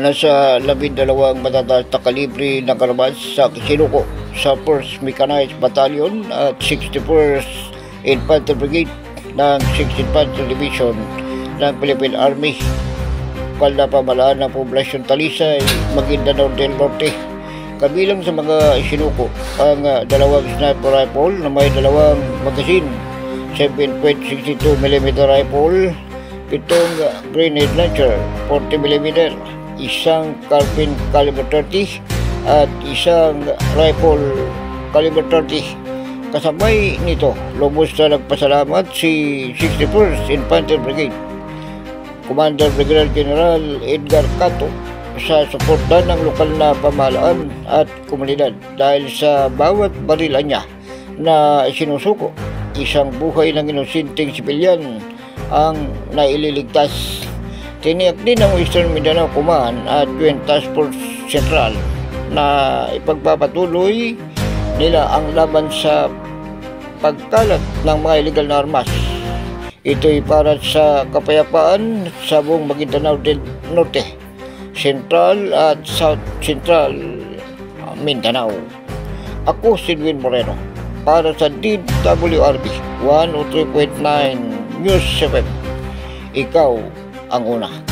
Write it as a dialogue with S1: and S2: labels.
S1: Nasa 12 matataas na kalibre ng armas sa Kisiluko sa 1st Mechanized Battalion at 61st Infantry Brigade ng 16th Infantry Division ng Philippine Army. Palda pamalaan ng poblasyon Talisay, Maguindanao del Norte. Kabilang sa mga isinuko ang 2 sniper rifle na may 2 magazine, 7.62mm rifle, 7 grenade launcher, 40mm, isang carbine caliber 30 at isang rifle caliber 30. Kasabay nito, lubos na nagpasalamat si 61st Infantry Brigade Commander Brigadier General Edgar Cato sa suporta ng lokal na pamahalaan at komunidad dahil sa bawat barila niya na isinusuko, isang buhay ng inosenteng sibilyan ang naililigtas. Tiniyak din ng Eastern Mindanao Command at Joint Task Force Central na ipagpapatuloy nila ang laban sa pagkalat ng mga illegal na armas. Ito'y para sa kapayapaan sa buong Maguindanao del Norte, Central at South Central Mindanao. Ako si Edwin Moreno para sa DWRB 103.9 News 7. Ikaw ang una.